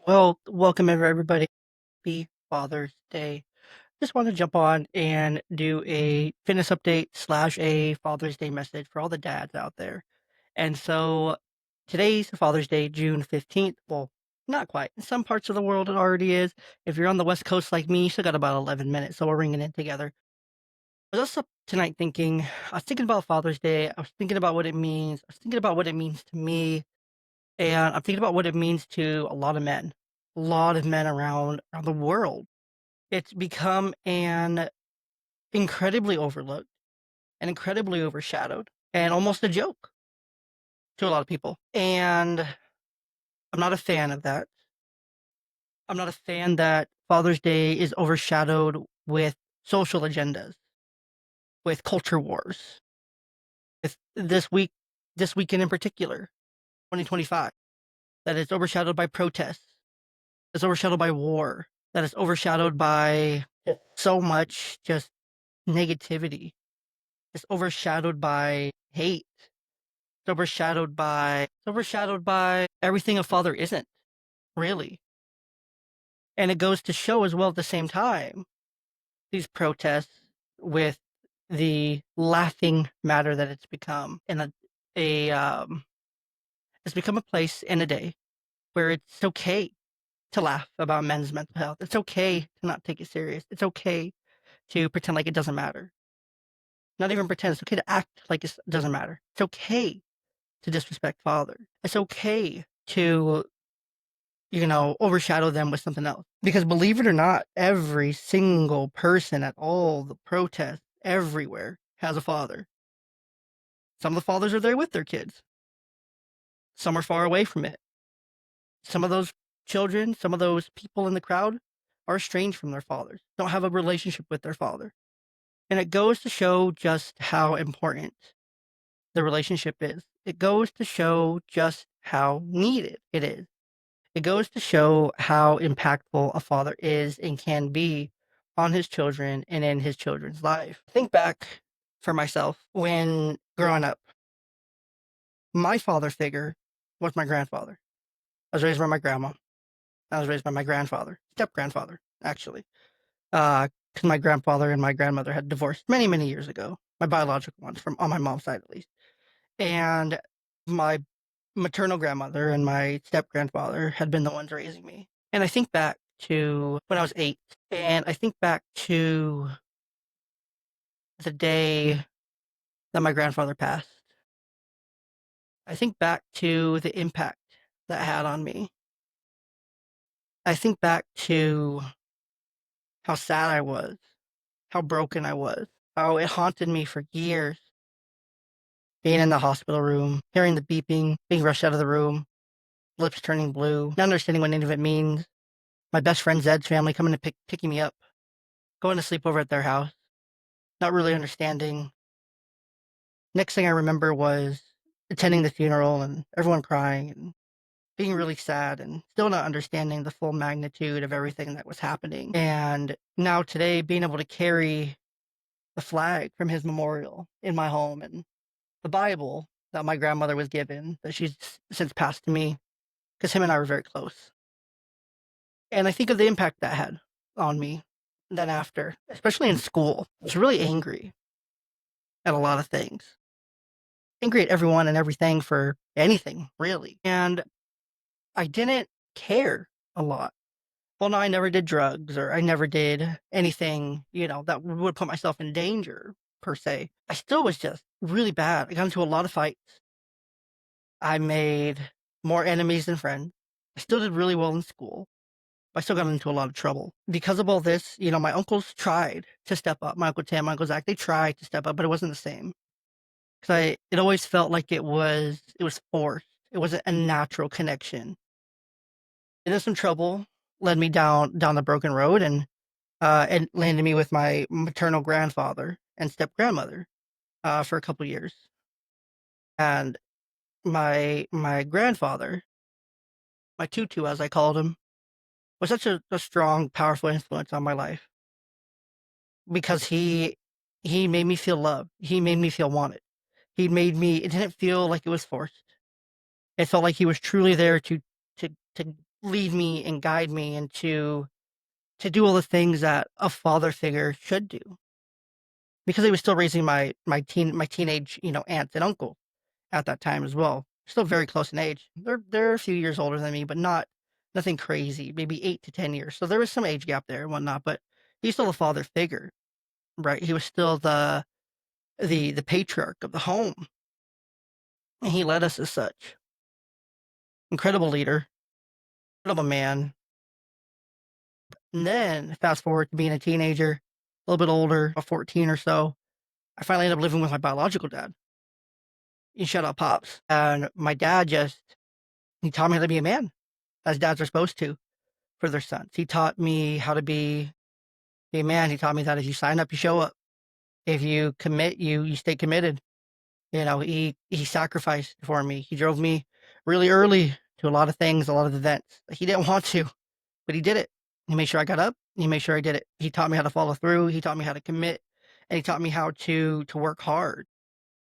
Well, welcome everybody. Happy Father's Day. Just want to jump on and do a fitness update slash a Father's Day message for all the dads out there. And so today's Father's Day, June 15th. Well, not quite. In some parts of the world, it already is. If you're on the West Coast like me, you still got about 11 minutes, so we're ringing it together. I was up tonight I was thinking about Father's Day. I was thinking about what it means. I was thinking about what it means to me. And I'm thinking about what it means to a lot of men around the world. It's become an incredibly overlooked and incredibly overshadowed and almost a joke to a lot of people. And I'm not a fan of that. I'm not a fan that Father's Day is overshadowed with social agendas, with culture wars, with this weekend in particular, 2025, that it's overshadowed by protests, it's overshadowed by war, that is overshadowed by so much just negativity. It's overshadowed by hate. It's overshadowed by everything a father isn't, really. And it goes to show as well at the same time, these protests with the laughing matter that it's become and a it's become a place in a day where it's okay to laugh about men's mental health. It's okay to not take it serious. It's okay to pretend like it doesn't matter. Not even pretend. It's okay to act like it doesn't matter. It's okay to disrespect father. It's okay to, overshadow them with something else. Because believe it or not, every single person at all the protests everywhere has a father. Some of the fathers are there with their kids. Some are far away from it. Some of those children, some of those people in the crowd are estranged from their fathers, don't have a relationship with their father. And it goes to show just how important the relationship is. It goes to show just how needed it is. It goes to show how impactful a father is and can be on his children and in his children's life. Think back for myself when growing up, my father figure was my grandfather. I was raised by my grandma. I was raised by my grandfather, step grandfather, actually. Because my grandfather and my grandmother had divorced many, many years ago. My biological ones, from on my mom's side at least. And my maternal grandmother and my step grandfather had been the ones raising me. And I think back to when I was 8, and I think back to the day that my grandfather passed. I think back to the impact that had on me. I think back to how sad I was, how broken I was, how it haunted me for years. Being in the hospital room, hearing the beeping, being rushed out of the room, lips turning blue, not understanding what any of it means. My best friend Zed's family coming to picking me up, going to sleep over at their house, not really understanding. Next thing I remember was attending the funeral and everyone crying and being really sad and still not understanding the full magnitude of everything that was happening. And now today, being able to carry the flag from his memorial in my home and the Bible that my grandmother was given, that she's since passed to me, because him and I were very close. And I think of the impact that had on me then after, especially in school. I was really angry at a lot of things, angry at everyone and everything for anything, really. And I didn't care a lot. Well, no, I never did drugs or I never did anything, that would put myself in danger per se. I still was just really bad. I got into a lot of fights. I made more enemies than friends. I still did really well in school. I still got into a lot of trouble. Because of all this, my uncles tried to step up. My Uncle Tim, my Uncle Zach, they tried to step up, but it wasn't the same. Because it always felt like it was forced. It wasn't a natural connection. And then some trouble led me down the broken road and landed me with my maternal grandfather and step grandmother for a couple years. And my grandfather, my tutu as I called him, was such a strong, powerful influence on my life because he made me feel loved. He made me feel wanted. It didn't feel like it was forced. It felt like he was truly there to lead me and guide me into to do all the things that a father figure should do, because he was still raising my teenage, aunts and uncles at that time as well. Still very close in age. They're a few years older than me, but nothing crazy, maybe 8 to 10 years. So there was some age gap there and whatnot, but he's still a father figure, right? He was still the patriarch of the home, and he led us as such. Incredible leader, incredible man. And then fast forward to being a teenager, a little bit older, about 14 or so, I finally ended up living with my biological dad. He shut out pops. And my dad he taught me how to be a man, as dads are supposed to for their sons. He taught me how to be a man. He taught me that if you sign up, you show up. If you commit, you stay committed. He sacrificed for me. He drove me really early to a lot of things, a lot of events. He didn't want to, but he did it. He made sure I got up. He made sure I did it. He taught me how to follow through. He taught me how to commit, and he taught me how to work hard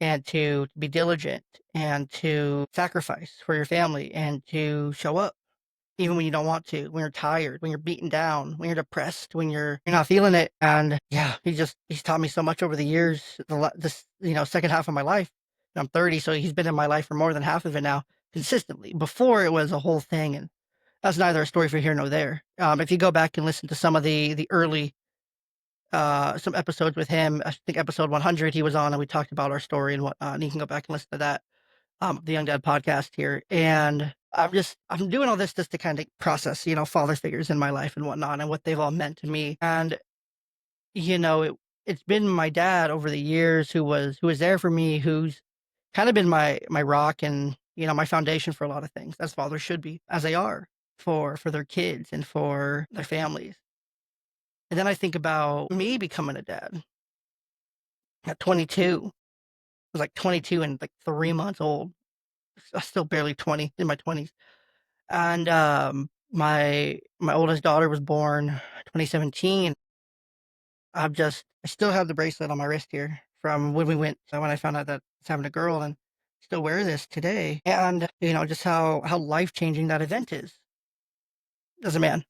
and to be diligent and to sacrifice for your family and to show up even when you don't want to, when you're tired, when you're beaten down, when you're depressed, when you're not feeling it. And yeah, he's taught me so much over the years. This second half of my life. I'm 30, so he's been in my life for more than half of it now, consistently. Before it was a whole thing, and that's neither a story for here nor there. If you go back and listen to some of the early some episodes with him, I think episode 100 he was on, and we talked about our story and whatnot. And you can go back and listen to that, the Young Dad podcast here. And I'm doing all this just to kind of process, father figures in my life and whatnot, and what they've all meant to me. And it's been my dad over the years who was there for me, who's kind of been my rock and my foundation for a lot of things, as fathers should be, as they are for their kids and for their families. And then I think about me becoming a dad at 22. I was like 22 and like 3 months old. I was still barely 20, in my 20s. And my oldest daughter was born 2017. I still have the bracelet on my wrist here from when we went, when I found out that I was having a girl, and still wear this today. And just how life changing that event is as a man,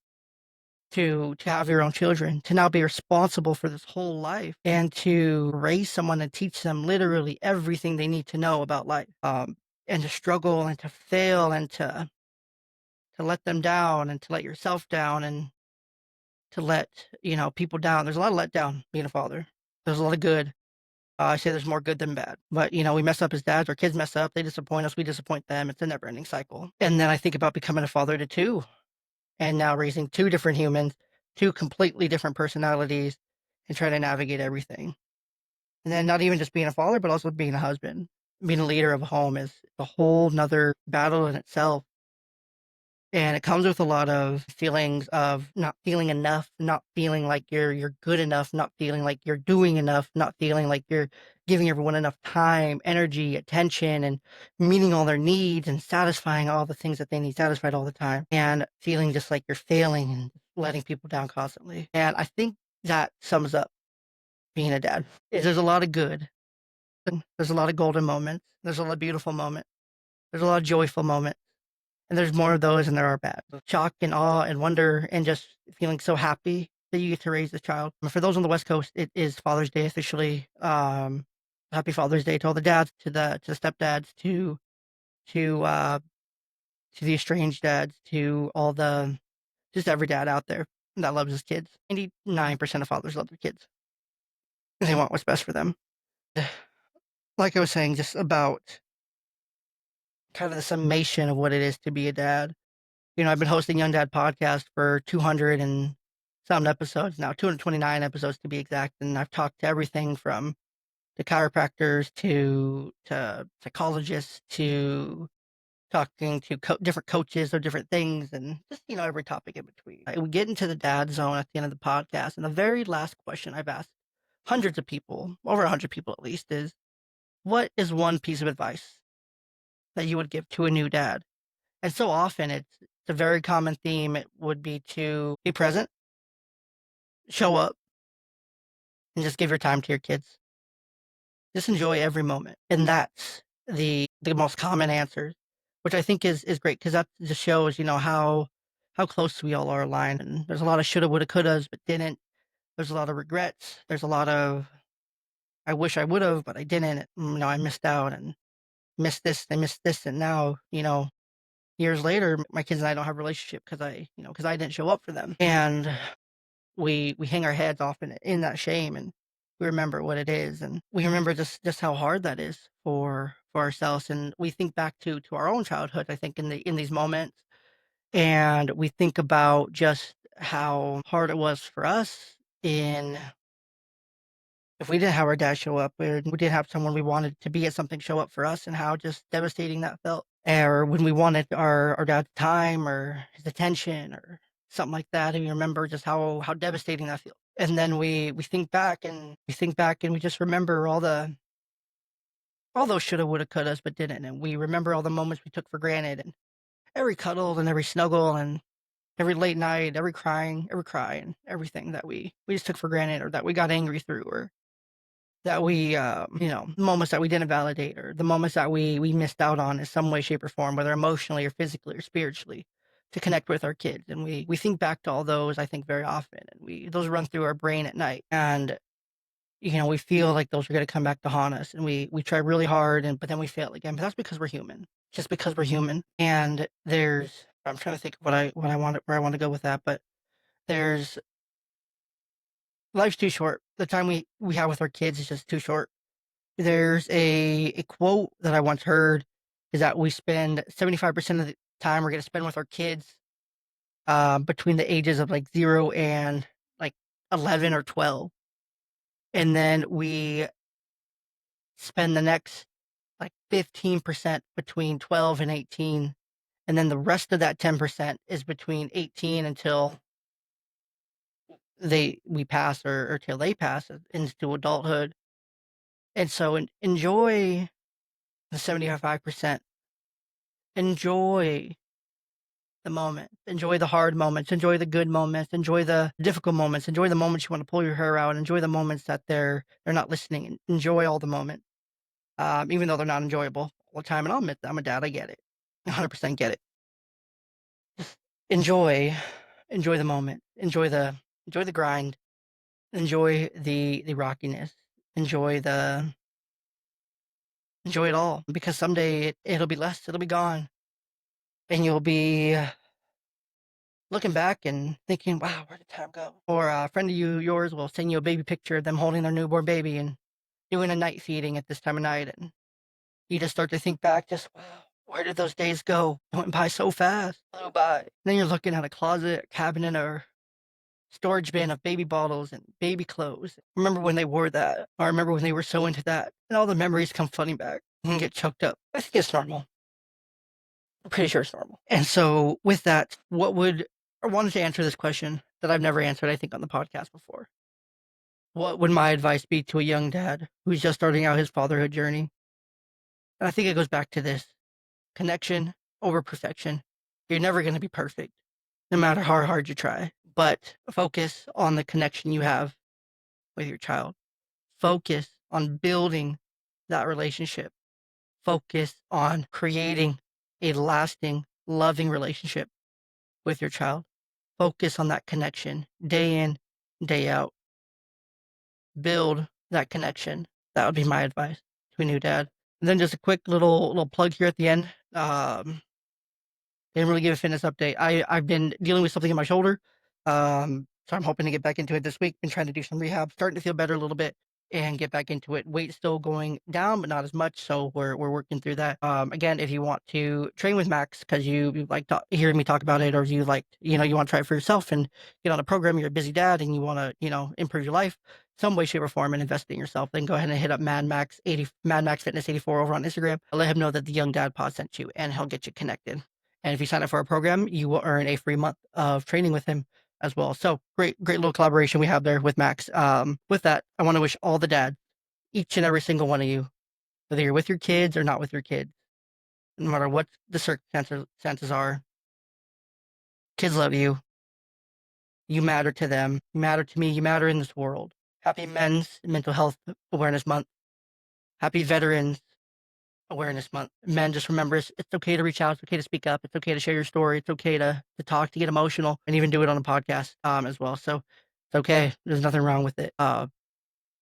to have your own children, to now be responsible for this whole life, and to raise someone and teach them literally everything they need to know about life, and to struggle and to fail and to let them down and to let yourself down and to let people down. There's a lot of letdown being a father. There's a lot of good. I say there's more good than bad, but we mess up as dads. Our kids mess up. They disappoint us. We disappoint them. It's a never-ending cycle. And then I think about becoming a father to two, and now raising two different humans, two completely different personalities, and trying to navigate everything. And then not even just being a father, but also being a husband. Being a leader of a home is a whole nother battle in itself. And it comes with a lot of feelings of not feeling enough, not feeling like you're good enough, not feeling like you're doing enough, not feeling like you're giving everyone enough time, energy, attention, and meeting all their needs and satisfying all the things that they need satisfied all the time, and feeling just like you're failing and letting people down constantly. And I think that sums up being a dad. Is there's a lot of good, and there's a lot of golden moments, there's a lot of beautiful moments, there's a lot of joyful moments, and there's more of those than there are bad. Shock and awe and wonder and just feeling so happy that you get to raise a child. And for those on the West Coast, it is Father's Day officially. Happy Father's Day to all the dads, to the stepdads, to uh, to the estranged dads, to all the just every dad out there that loves his kids. 99% of fathers love their kids. They want what's best for them. Like I was saying, just about kind of the summation of what it is to be a dad. I've been hosting Young Dad podcast for 200 and some episodes now, 229 episodes to be exact. And I've talked to everything from to chiropractors to psychologists to talking to different coaches or different things, and just, every topic in between. We get into the dad zone at the end of the podcast. And the very last question I've asked hundreds of people, over 100 people at least, is what is one piece of advice that you would give to a new dad? And so often it's a very common theme. It would be to be present, show up, and just give your time to your kids. Just enjoy every moment. And that's the most common answers, which I think is great, because that just shows, how how close we all are aligned, and there's a lot of shoulda, woulda, couldas, but didn't. There's a lot of regrets. There's a lot of, "I wish I would've, but I didn't. I missed out and missed this, I missed this," and now, years later, my kids and I don't have a relationship because I didn't show up for them, and we hang our heads off in that shame, and we remember what it is, and we remember just how hard that is for ourselves, and we think back to our own childhood, I think, in these moments, and we think about just how hard it was for us in if we didn't have our dad show up, or we didn't have someone we wanted to be at something show up for us, and how just devastating that felt. Or when we wanted our dad's time or his attention or something like that, and we remember just how devastating that feels. And then we think back and we just remember all those shoulda, woulda, couldas, but didn't. And we remember all the moments we took for granted, and every cuddle and every snuggle and every late night, every cry, and everything that we just took for granted, or that we got angry through, or that moments that we didn't validate, or the moments that we missed out on in some way, shape, or form, whether emotionally or physically or spiritually, to connect with our kids. And we think back to all those, I think, very often, and those run through our brain at night, and we feel like those are going to come back to haunt us, and we try really hard, but then we fail again. But that's because we're human, just because we're human. And I'm trying to think of what I want where I want to go with that, but there's life's too short. The time we have with our kids is just too short. There's a quote that I once heard, is that we spend 75% of the time we're gonna spend with our kids, between the ages of, like, 0 and, like, 11 or 12, and then we spend the next, like, 15% between 12 and 18, and then the rest of that 10% is between 18 until we pass, or till they pass into adulthood. And so enjoy the 75%. Enjoy the moment. Enjoy the hard moments. Enjoy the good moments. Enjoy the difficult moments. Enjoy the moments you want to pull your hair out. Enjoy the moments that they're not listening. And enjoy all the moments, even though they're not enjoyable all the time. And I'll admit that I'm a dad. I get it. 100% get it. Enjoy, enjoy the moment. Enjoy the grind. Enjoy the rockiness. Enjoy enjoy it all, because someday it'll be less. It'll be gone, and you'll be looking back and thinking, "Wow, where did time go?" Or a friend of yours will send you a baby picture of them holding their newborn baby and doing a night feeding at this time of night, and you just start to think back, just, "Wow, where did those days go? It went by so fast, flew by." Then you're looking at a closet, a cabinet, or storage bin of baby bottles and baby clothes. Remember when they wore that? Or remember when they were so into that? And all the memories come flooding back and get choked up. I think it's normal. I'm pretty sure it's normal. And so with that, I wanted to answer this question that I've never answered, I think, on the podcast before. What would my advice be to a young dad who's just starting out his fatherhood journey? And I think it goes back to this: connection over perfection. You're never going to be perfect, no matter how hard you try, but focus on the connection you have with your child. Focus on building that relationship. Focus on creating a lasting, loving relationship with your child. Focus on that connection day in, day out. Build that connection. That would be my advice to a new dad. And then just a quick little plug here at the end. Didn't really give a fitness update. I've been dealing with something in my shoulder. So I'm hoping to get back into it this week. Been trying to do some rehab, starting to feel better a little bit and get back into it. Weight still going down, but not as much. So we're working through that. Again, if you want to train with Max, because you like hearing me talk about it, or you you want to try it for yourself and get on a program, you're a busy dad and you want to, improve your life some way, shape, or form, and invest in yourself, then go ahead and hit up Mad Max Fitness 84 over on Instagram. Let him know that the Young Dad Pod sent you, and he'll get you connected. And if you sign up for our program, you will earn a free month of training with him as well. So great little collaboration we have there with Max. With that, I want to wish all the dads, each and every single one of you, whether you're with your kids or not with your kids, no matter what the circumstances are, kids love you. You matter to them. You matter to me. You matter in this world. Happy Men's Mental Health Awareness Month. Happy Veterans Awareness Month. Men, just remember it's okay to reach out. It's okay to speak up. It's okay to share your story. It's okay to talk, to get emotional, and even do it on a podcast as well. So it's okay. There's nothing wrong with it.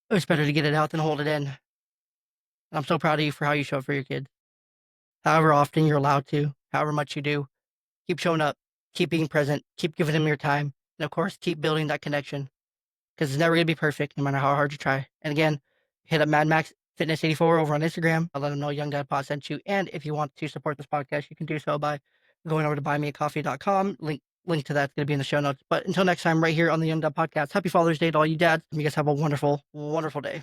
It's better to get it out than hold it in. I'm so proud of you for how you show up for your kids. However often you're allowed to, however much you do, keep showing up, keep being present, keep giving them your time, and of course, keep building that connection because it's never going to be perfect no matter how hard you try. And again, hit up Mad Max Fitness 84 over on Instagram. I'll let them know Young Dad Pod sent you. And if you want to support this podcast, you can do so by going over to buymeacoffee.com. Link to that's going to be in the show notes. But until next time, right here on the Young Dad Podcast, happy Father's Day to all you dads. You guys have a wonderful, wonderful day.